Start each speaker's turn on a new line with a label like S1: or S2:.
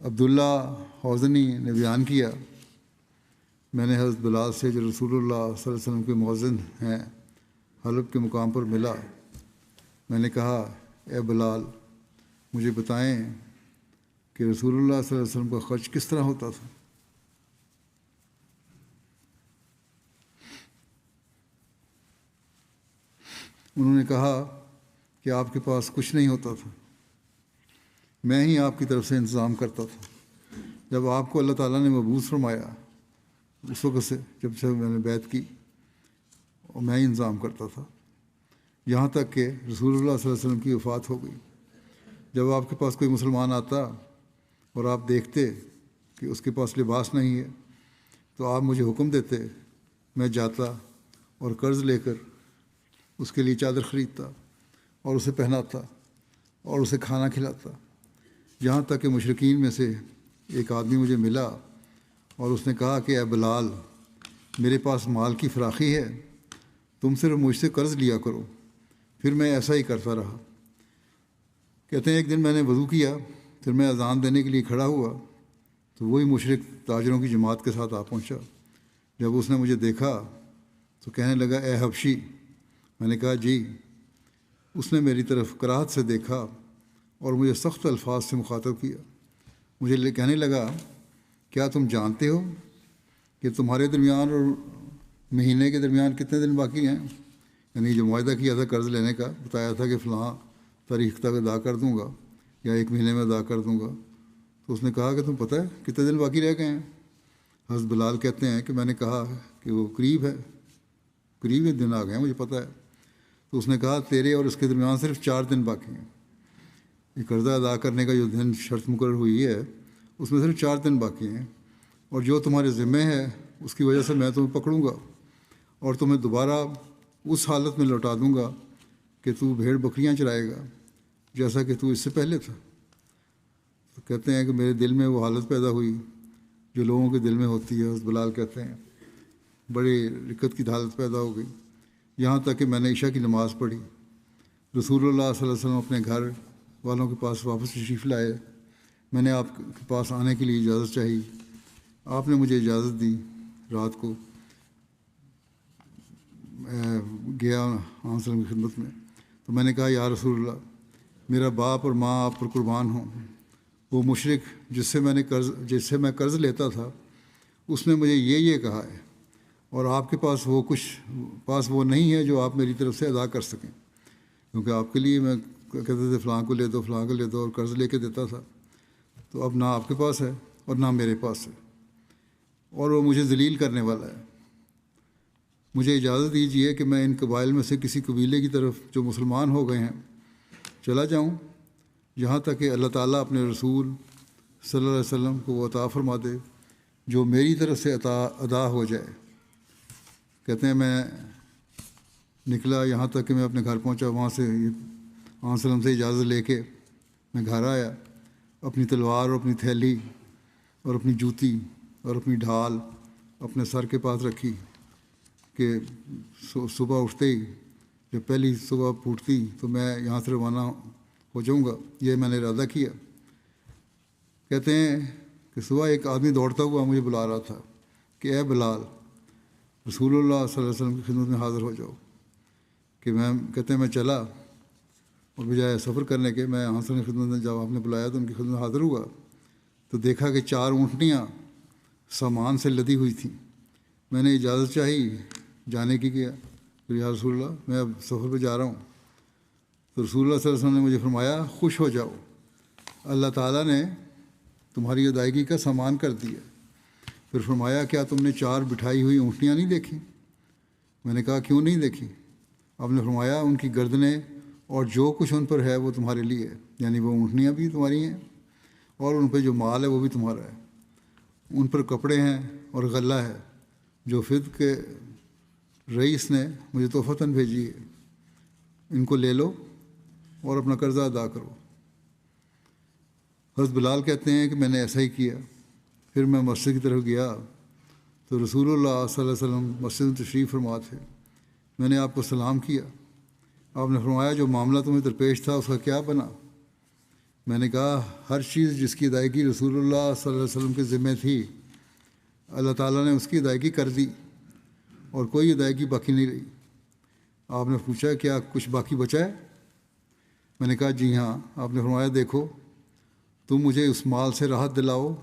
S1: عبداللہ حوزنی نے بیان کیا، میں نے حضرت بلال سے جو رسول اللہ صلی اللہ علیہ وسلم کے مؤذن ہیں حلب کے مقام پر ملا، میں نے کہا اے بلال مجھے بتائیں کہ رسول اللہ صلی اللہ علیہ وسلم کا خرچ کس طرح ہوتا تھا؟ انہوں نے کہا کہ آپ کے پاس کچھ نہیں ہوتا تھا، میں ہی آپ کی طرف سے انتظام کرتا تھا۔ جب آپ کو اللہ تعالیٰ نے مبعوث فرمایا اس وقت سے جب سے میں نے بیعت کی اور میں ہی انتظام کرتا تھا، یہاں تک کہ رسول اللہ صلی اللہ علیہ وسلم کی وفات ہو گئی۔ جب آپ کے پاس کوئی مسلمان آتا اور آپ دیکھتے کہ اس کے پاس لباس نہیں ہے تو آپ مجھے حکم دیتے، میں جاتا اور قرض لے کر اس کے لیے چادر خریدتا اور اسے پہناتا اور اسے کھانا کھلاتا، یہاں تک کہ مشرکین میں سے ایک آدمی مجھے ملا اور اس نے کہا کہ اے بلال میرے پاس مال کی فراخی ہے، تم صرف مجھ سے قرض لیا کرو۔ پھر میں ایسا ہی کرتا رہا۔ کہتے ہیں ایک دن میں نے وضو کیا، پھر میں اذان دینے کے لیے کھڑا ہوا تو وہی مشرک تاجروں کی جماعت کے ساتھ آ پہنچا۔ جب اس نے مجھے دیکھا تو کہنے لگا اے حبشی، میں نے کہا جی۔ اس نے میری طرف کراہت سے دیکھا اور مجھے سخت الفاظ سے مخاطب کیا۔ مجھے کہنے لگا کیا تم جانتے ہو کہ تمہارے درمیان اور مہینے کے درمیان کتنے دن باقی ہیں؟ یعنی جو معاہدہ کیا تھا قرض لینے کا، بتایا تھا کہ فلاں تاریخ تک ادا کر دوں گا یا ایک مہینے میں ادا کر دوں گا، تو اس نے کہا کہ تم پتہ ہے کتنے دن باقی رہ گئے ہیں؟ حضرت بلال کہتے ہیں کہ میں نے کہا کہ وہ قریب دن آ گئے ہیں، مجھے پتہ ہے۔ تو اس نے کہا تیرے اور اس کے درمیان صرف 4 دن باقی ہیں، یہ قرضہ ادا کرنے کا جو دن شرط مقرر ہوئی ہے اس میں صرف 4 دن باقی ہیں، اور جو تمہارے ذمے ہے اس کی وجہ سے میں تمہیں پکڑوں گا اور تمہیں دوبارہ اس حالت میں لوٹا دوں گا کہ تو بھیڑ بکریاں چرائے گا جیسا کہ تو اس سے پہلے تھا۔ تو کہتے ہیں کہ میرے دل میں وہ حالت پیدا ہوئی جو لوگوں کے دل میں ہوتی ہے۔ حضرت بلال کہتے ہیں بڑی رکت کی حالت پیدا ہو گئی، یہاں تک کہ میں نے عشاء کی نماز پڑھی۔ رسول اللہ صلی اللہ علیہ وسلم اپنے گھر والوں کے پاس واپس تشریف لائے۔ میں نے آپ کے پاس آنے کے لیے اجازت چاہی، آپ نے مجھے اجازت دی۔ رات کو گیا آپ وسلم کی خدمت میں، تو میں نے کہا یا رسول اللہ میرا باپ اور ماں آپ پر قربان ہوں، وہ مشرک جس سے میں قرض لیتا تھا اس نے مجھے یہ کہا ہے، اور آپ کے پاس وہ نہیں ہے جو آپ میری طرف سے ادا کر سکیں، کیونکہ آپ کے لیے میں کہتے تھے فلاں کو لے دو فلاں کو لے دو اور قرض لے کے دیتا تھا، تو اب نہ آپ کے پاس ہے اور نہ میرے پاس ہے، اور وہ مجھے ذلیل کرنے والا ہے۔ مجھے اجازت دیجیے کہ میں ان قبائل میں سے کسی قبیلے کی طرف جو مسلمان ہو گئے ہیں چلا جاؤں، یہاں تک کہ اللہ تعالیٰ اپنے رسول صلی اللہ علیہ وسلم کو وہ عطا فرما دے جو میری طرف سے ادا ہو جائے۔ کہتے ہیں میں نکلا یہاں تک کہ میں اپنے گھر پہنچا، وہاں سے آپ وسلم سے اجازت لے کے میں گھر آیا، اپنی تلوار اور اپنی تھیلی اور اپنی جوتی اور اپنی ڈھال اپنے سر کے پاس رکھی کہ صبح اٹھتے ہی جب پہلی صبح پھوٹتی تو میں یہاں سے روانہ ہو جاؤں گا، یہ میں نے ارادہ کیا۔ کہتے ہیں کہ صبح ایک آدمی دوڑتا ہوا مجھے بلا رہا تھا کہ اے بلال رسول اللہ صلی اللہ علیہ وسلم کی خدمت میں حاضر ہو جاؤ۔ کہ کہتے ہیں میں چلا اور بجائے سفر کرنے کے میں یہاں سے خدمت میں جب آپ نے بلایا تو ان کی خدمت میں حاضر ہوا تو دیکھا کہ 4 اونٹنیاں سامان سے لدی ہوئی تھیں۔ میں نے اجازت چاہی جانے کی کہ یا رسول اللہ میں اب سفر پہ جا رہا ہوں، تو رسول اللہ صلی اللہ علیہ وسلم نے مجھے فرمایا خوش ہو جاؤ، اللہ تعالیٰ نے تمہاری ادائیگی کا سامان کر دیا۔ پھر فرمایا کیا تم نے 4 بٹھائی ہوئی اونٹنیاں نہیں دیکھی؟ میں نے کہا کیوں نہیں دیکھی؟ آپ نے فرمایا ان کی گردنیں اور جو کچھ ان پر ہے وہ تمہارے لیے ہے، یعنی وہ اونٹنیاں بھی تمہاری ہیں اور ان پہ جو مال ہے وہ بھی تمہارا ہے، ان پر کپڑے ہیں اور غلہ ہے جو فد کے رئیس نے مجھے تحفتاً بھیجی ہے، ان کو لے لو اور اپنا قرضہ ادا کرو۔ حضرت بلال کہتے ہیں کہ میں نے ایسا ہی کیا۔ پھر میں مسجد کی طرف گیا تو رسول اللہ صلی اللہ علیہ وسلم مسجد میں تشریف فرما تھے۔ میں نے آپ کو سلام کیا، آپ نے فرمایا جو معاملہ تمہیں درپیش تھا اس کا کیا بنا؟ میں نے کہا ہر چیز جس کی ادائیگی رسول اللہ صلی اللہ علیہ وسلم کے ذمہ تھی اللہ تعالیٰ نے اس کی ادائیگی کر دی اور کوئی ادائیگی باقی نہیں رہی۔ آپ نے پوچھا کیا کچھ باقی بچا ہے؟ میں نے کہا جی ہاں۔ آپ نے فرمایا دیکھو تم مجھے اس مال سے راحت دلاؤ